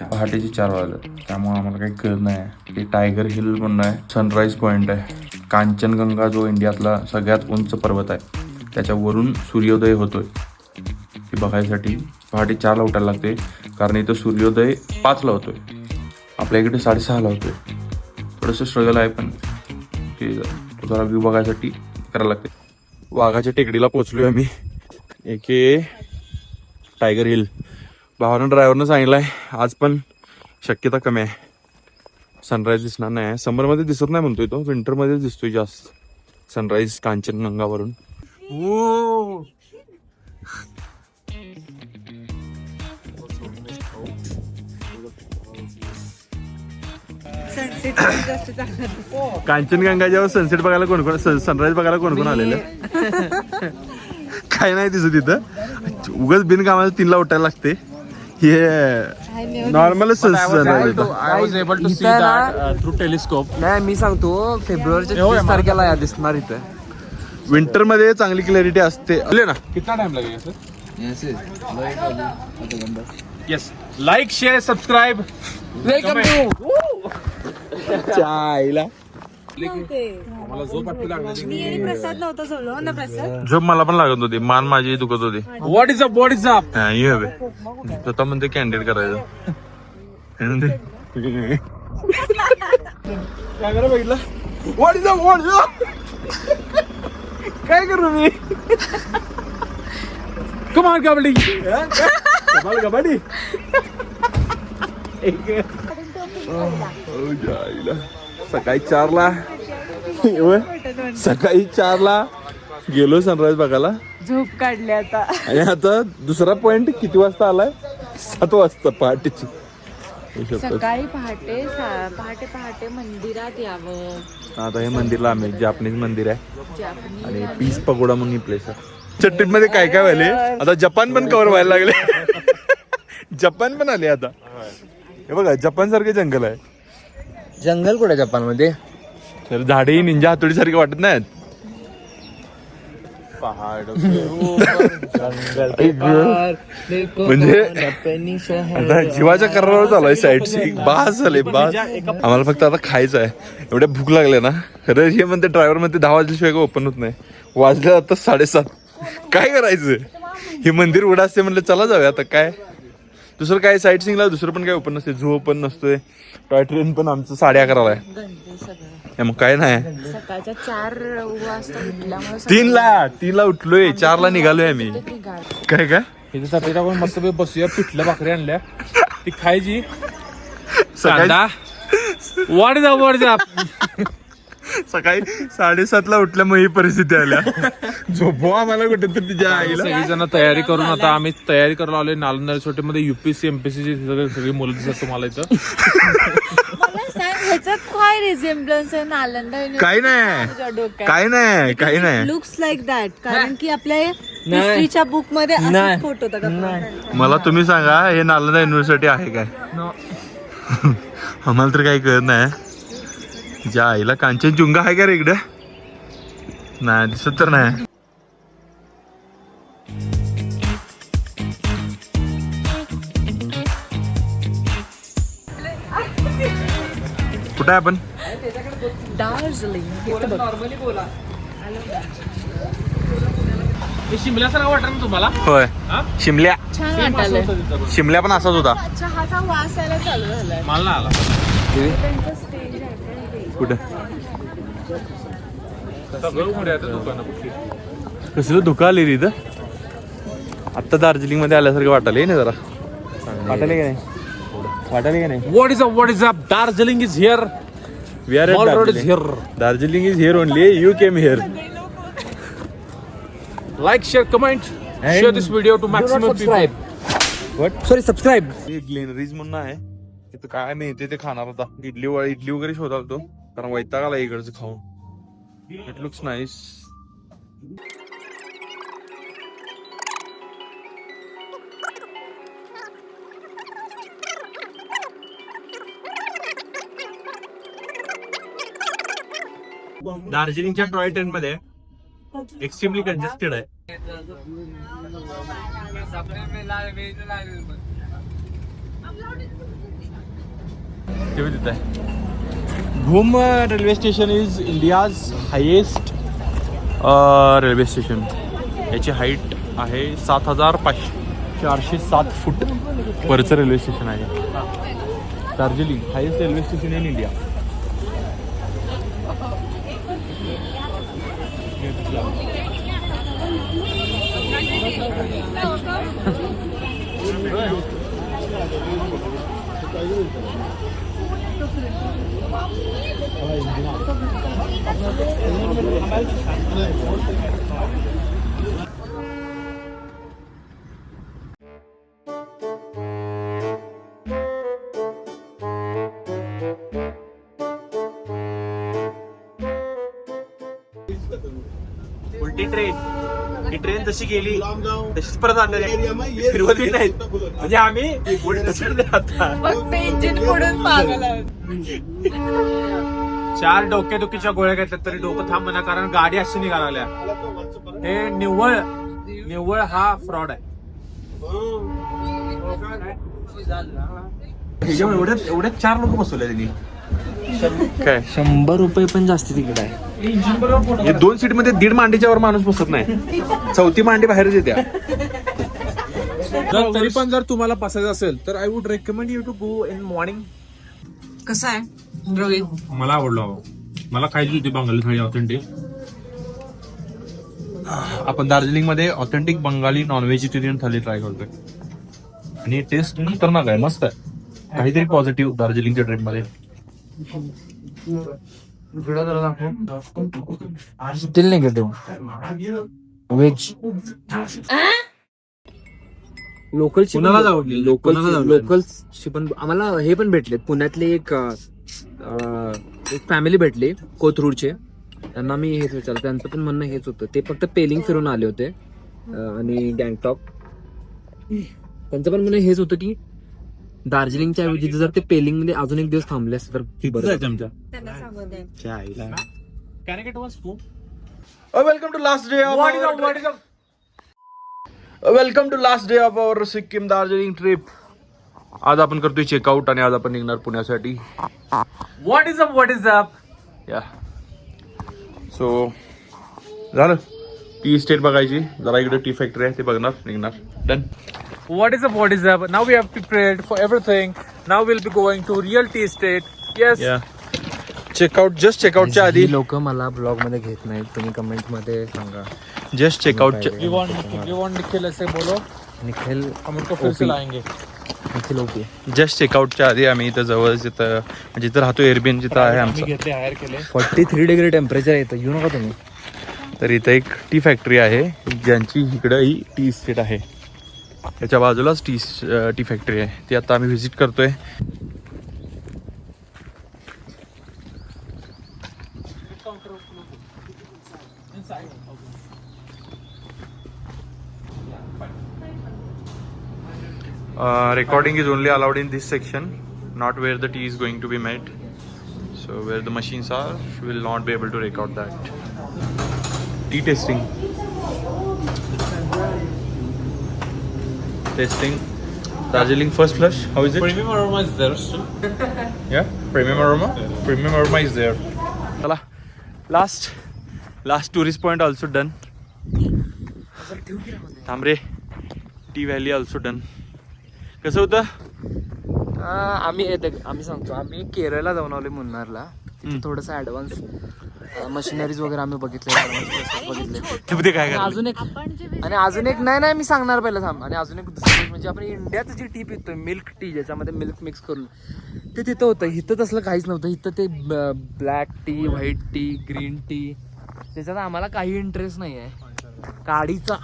पहाटेचे 4 वाजले, त्यामुळे आम्हाला काही कळत नाही की टायगर हिल म्हणून आहे, सनराईज पॉईंट आहे. कांचनगंगा जो इंडियातला सगळ्यात उंच पर्वत आहे त्याच्यावरून सूर्योदय होतोय हे बघायसाठी पहाटे 4ला उठायला लागते, कारण इथं सूर्योदय 5ला होतोय, आपल्या इकडे 6:30ला होतोय. थोडंसं स्ट्रगल आहे, पण ते जरा व्ह्यू बघायसाठी करायला लागते. वाघाच्या टेकडीला पोहोचलोय आम्ही, एक टायगर हिल. भावानं ड्रायव्हरनं सांगितलंय आज पण शक्यता कमी आहे, सनराईज दिसणार नाही. समरमध्ये दिसत नाही म्हणतोय तो, विंटरमध्ये दिसतोय जास्त सनराईज कांचनगंगावरून. ओ कांचनगंगाच्यावर सनसेट बघायला कोण कोण, सनराईज बघायला कोण कोण आलेलं? काय नाही दिसत तिथं, उगाच बिनकामाला 3ला उठायला लागते. हे नॉर्मल थ्रू टेलिस्कोप. नाही मी सांगतो फेब्रुवारीच्या 30 तारखेला या दिसणार इथं. विंटर मध्ये चांगली क्लॅरिटी असते ना. कितना टाइम लगेगा sir? Yes, like share subscribe. Welcome to चायला मला झोप आठवी लागली. प्रसाद नव्हता सोलो ना, प्रसाद झोप मला पण लागत होती, मान माझी दुखत होती. What is up, what is up? ये हवे स्वतः म्हणते कॅन्डिडेट करायचं. कॅमेरा बघितला? What is up, what is up? काय करू मी? कमाल कबड्डी, कमाल कबड्डी. सकाळी 4ला सकाळी 4ला गेलो सनराईज बघायला, झोप काढली आता. आणि आता दुसरा पॉइंट किती वाजता आलाय? 7 वाजता पहाटेची. सकाळी पहाटे पहाटे मंदिरात यावं. आता हे मंदिरला आम्ही, जापनीज मंदिर आहे जापनीज आणि पीस पगोडा म्हणून ही प्लेस आहे. चट्टीत मध्ये काय काय व्हायले, आता जपान पण कव्हर व्हायला लागले. जपान पण आले आता. हे बघा जपान सारखे जंगल आहे. जंगल कुठे जपान मध्ये? तर झाडे निंजा हातोडी सारखे वाटत नाहीत. म्हणजे आता जीवाच्या करारावर चालू साईड सीक. बास झाले बास. आम्हाला फक्त आता खायचं आहे, एवढ्या भूक लागल्या ना. खरं हे म्हणते ड्रायव्हर म्हणते 10 वाजल्याशिवाय ओपन होत नाही. वाजले आता 7:30. काय करायचं? हे मंदिर उघडं असते म्हणलं चला जाऊया. आता काय दुसरं काय साईट सिंगला दुसरं पण काय ओपन नसते, झू ओपन नसतोय, टॉय ट्रेन पण आमचं 11:30ला आहे. मग काय नाही, सकाळच्या 4 वाजता उठल्यामुळे 3ला उठलोय, 4ला निघालोय आम्ही. काय काय इथे साठी टाकून मस्त बसूया. पिठलं भाकरी आणल्या, ती खायची. सकाळी what is up, what is up? सकाळी 7:30ला उठल्यामुळे ही परिस्थिती आल्या. झोपवा आम्हाला कुठेतरी तिच्या आईला. सगळी जण तयारी करून आता आम्ही तयारी करायला आलोय. नालंदा रिसोर्ट मध्ये UPSC MPSC ची सगळी मुलं दिसतात तुम्हाला इथं. मला सांग ह्याच्यात काय रिझेम्बलन्स आहे नालंदा काही नाही, काही नाही, काही नाही. लुक्स लाईक दॅट, कारण की आपल्या हिस्ट्रीच्या बुक मध्ये असे फोटो होता. मला तुम्ही सांगा, हे नालंदा युनिव्हर्सिटी आहे काय? आम्हाला तर काही कळत नाही. ज्या आईला कांचनजुंगा आहे का रे इकडे? नाही दिसत तर नाही. कुठे आहे आपण? शिमल्यासारखं वाटत ना तुम्हाला? होय, शिमल्या. छान वाटायला. शिमल्या पण असाच होता. चहाचा वास यायला चालू झालाय. मला ना आला. कुठे दुकानापाशी कसलं धुकं आले रे इथं. आता दार्जिलिंग मध्ये आल्यासारखं वाटायला ना जरा. वाटायला का नाही? वाटायला का नाही? What is up, what is up? Darjeeling is here. We are Mall road is here. Darjeeling is here only. You came here. Like, share, comment, share this video to maximum people. What? Sorry subscribe. Glenary's म्हणून आहे तिथं, काय मिळते ते खाणार होता. इडली वगैरे शोधाल तो, कारण वैताग आला इकडचं खाऊन. It looks nice. दार्जिलिंगच्या टॉय ट्रेन मध्ये एक्स्ट्रीमली कंजेस्टेड आहे. तेव्हा तिथं आहे. Ghum railway station is India's highest railway station. याची हाईट आहे 7,407 फूट वरचं रेल्वे स्टेशन आहे. Darjeeling highest railway station in India. उलटी ट्रेन. ही ट्रेन जशी गेली तशीच परत आणली. फिरवत नाही म्हणजे आम्ही उलट चढले आता. फक्त इंजिन पुढून पागल आहे. 4 डोक्यादुखीच्या गोळ्या घेतल्या तरी डोकं थांब म्हणा, कारण गाडी अशी निघाल्या. हे निव्वळ हा फ्रॉड आहे. एवढ्यात 4 लोक बसवले त्यांनी. काय 100 रुपये पण जास्त तिकडे आहे. हे 2 सीट मध्ये 1.5 मांडीच्या वर माणूस बसत नाही. 4थी मांडी बाहेरच येत्या. तरी पण जर तुम्हाला बसायचं असेल तर I would recommend you to go in morning. कसं आहे रोहित? मला आवडलं. मला खायची होती बंगाली थाळी ऑथेंटिक. आपण दार्जिलिंग मध्ये ऑथेंटिक बंगाली नॉन व्हेजिटेरियन थाळी ट्राय करतोय आणि टेस्ट खतरनाक आहे. मस्त आहे. काहीतरी पॉझिटिव्ह दार्जिलिंगच्या ट्रिप मध्ये. स्टील निगेटिव्ह व्हेज लोकल लोकल्सची पण आम्हाला हे पण भेटले. पुण्यातले एक फॅमिली भेटली कोथरूडचे. त्यांना मी हेच विचारलं. त्यांचं पण म्हणणं हेच होतं. ते फक्त पेलिंग फिरून आले होते आणि गँगटॉक. त्यांचं पण म्हणणं हेच होतं की दार्जिलिंगच्या ऐवजी जर ते पेलिंग मध्ये अजून एक दिवस थांबले असते तर त्यांना सांगू दे. Welcome to last day welcome to last day of our Sikkim Darjeeling trip. आज आपण करतोय चेकआउट आणि आज आपण निघणार पुण्यासाठी. What is up. या सो झालं. टी स्टेट बघायची. जरा इकडे टी फॅक्टरी आहे ते बघणार, निघणार. Done. What is up? Now we have prepared for everything. Now we'll be going to real tea estate. Yes. या चेकआउटच्या आधी लोक मला ब्लॉग मध्ये घेत नाहीत. तुम्ही कमेंट मध्ये सांगा. जस्ट चेकआउटच्या We want Nikhil ऐसे बोलो. निखिल हम उनको फिर से लाएंगे. निखिल ओके. जस्ट चेकआउटच्या आधी आम्ही इथं जवळ जिथं जिथं राहतो एअरबीएन जिथं आहे मी आमचं, घेतले हायर केले. 43 डिग्री टेम्परेचर येतं. येऊ नका तुम्ही. तर इथं एक टी फॅक्टरी आहे ज्यांची इकडं ही टी इस्टेट आहे. त्याच्या बाजूलाच टी फॅक्टरी आहे. ती आता आम्ही व्हिजिट करतोय. Recording is only allowed in this section, not where the tea is going to be made. So where the machines are, we will not be able to record that. Tea testing. Darjeeling first flush. How is it? Premium aroma is there still. Yeah, premium aroma. Premium aroma is there. Chala, last tourist point also done. Thamre tea valley also done. कसं होतं? आम्ही सांगतो. आम्ही केरळला जाऊन आलो मुन्नारला. तिथे थोडंसं ऍडव्हान्स मशिनरीज वगैरे आम्ही बघितले. काय अजून एक नाही मी सांगणार पहिलं थांब. आणि अजून एक दुसरी म्हणजे आपण इंडियाचं जी टी पितोय मिल्क टी, ज्याच्यामध्ये मिल्क मिक्स करून, ते तिथं होतं. इथं तसलं काहीच नव्हतं. इथं ते black tea, white T, green tea, त्याच्यात आम्हाला काही इंटरेस्ट नाही आहे. काडीचा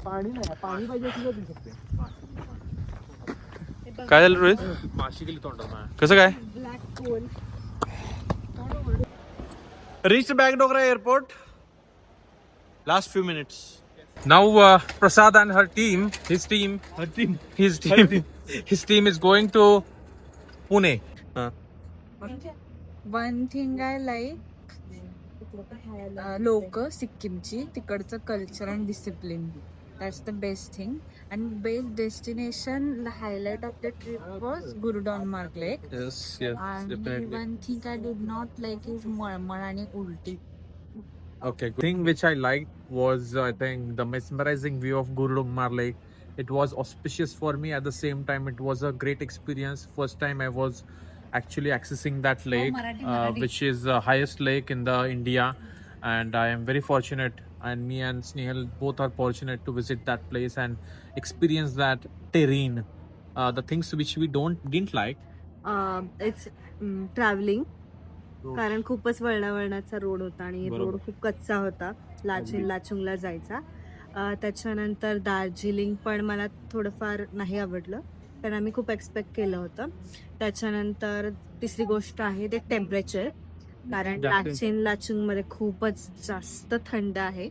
पाणी नाही, पाणी पाहिजे असेल तर देऊ शकते. काय झालं रोहित? माशी गेली तोंडात. कसं काय? Black hole. Reached Bagdogra airport. Last few minutes. Now Prasad and his team is going to Pune. One thing I like लोक सिक्कीमची, तिकडचं culture and discipline, that's the best thing. And best destination, the highlight of the trip was Gurudonmarg Lake. Yes, And one thing I did not like is murmur and ulti. Okay, thing which I liked was I think the mesmerizing view of Gurudongmar Lake. It was auspicious for me. At the same time, it was a great experience. First time I was actually accessing that lake, Marathi. which is the highest lake in the India, and I am very fortunate. And me and Snehal both are fortunate to visit that place and experience that terrain. The things which we didn't like. It's travelling, कारण खूपच वळणावळणाचा road होता आणि road खूप कच्चा होता लाचुंगला जायचा. त्याच्यानंतर दार्जिलिंग पण मला थोडंफार नाही आवडलं, कारण आम्ही खूप एक्सपेक्ट केलं होतं. त्याच्यानंतर तिसरी गोष्ट आहे ते टेम्परेचर, कारण लाचुंगमध्ये खूपच जास्त थंड आहे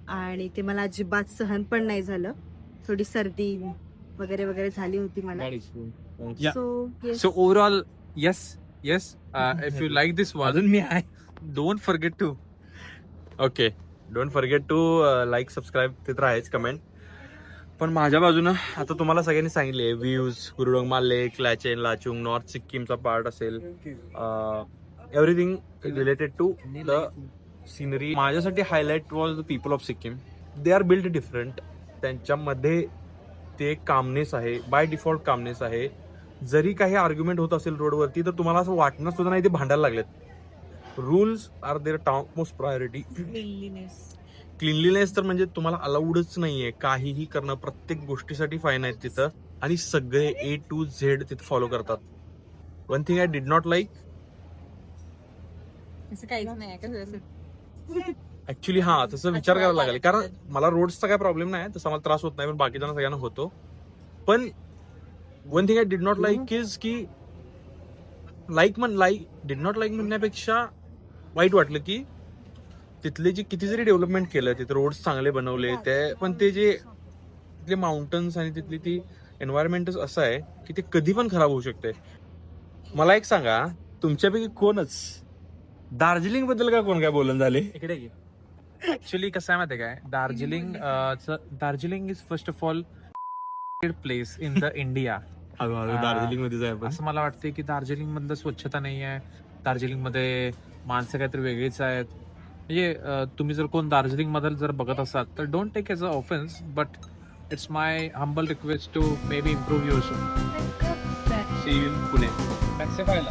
आणि ते मला अजिबात सहन पण नाही झालं. थोडी सर्दी वगैरे वगैरे झाली होती मला. Yeah. So So overall, yes. If you like this one, don't forget to. Okay, don't forget to like, subscribe. ते तर आहेच, कमेंट. पण माझ्या बाजूनं आता तुम्हाला सगळ्यांनी सांगितले views, Gurudongmar lake, Lachen, Lachung, north सिक्कीमचा पार्ट असेल, everything related to the scenery. माझ्यासाठी highlight was the people of Sikkim. They are build different. त्यांच्यामध्ये ते कामनेस आहे, बाय डिफॉल्ट कामनेस आहे. जरी काही आर्ग्युमेंट होत असेल रोडवरती तर तुम्हाला असं वाटणार सुद्धा नाही ते भांडायला लागलेत. Rules are their top most priority. Cleanliness तर म्हणजे तुम्हाला अलाउडच नाहीये काहीही करणं. प्रत्येक गोष्टीसाठी फाईन आहेत तिथं आणि सगळे A to Z तिथं फॉलो करतात. One thing I did not like, असं काहीच नाही. ऍक्च्युली तसं विचार करायला लागेल, कारण मला रोड्सचा काय प्रॉब्लेम नाही, तसा मला त्रास होत नाही, पण बाकीच्यांना सगळ्यांना होतो. पण one thing I did not like is की डिड नॉट लाईक म्हणण्यापेक्षा वाईट वाटलं की तिथले जे किती जरी डेव्हलपमेंट केलं, तिथे रोड्स चांगले बनवले ते, पण ते जे तिथले माउंटन्स आणि तिथली ती एन्व्हायरमेंटच असं आहे की ते कधी पण खराब होऊ शकते. मला एक सांगा, तुमच्यापैकी कोणच दार्जिलिंग बद्दल कोण काय बोलून झाले? इकडे घे. ऍक्च्युली कसं आहे माहिती काय, Darjeeling is first of all place in the India. Darjeeling मध्ये जाय असं मला वाटतं की दार्जिलिंग मधलं स्वच्छता नाही आहे, दार्जिलिंग मध्ये माणसं काहीतरी वेगळीच आहेत. म्हणजे तुम्ही जर कोण दार्जिलिंग मधलं जर बघत असाल तर don't take as a offence, but it's my humble request to maybe improve your. Pune. Taxi पाहिला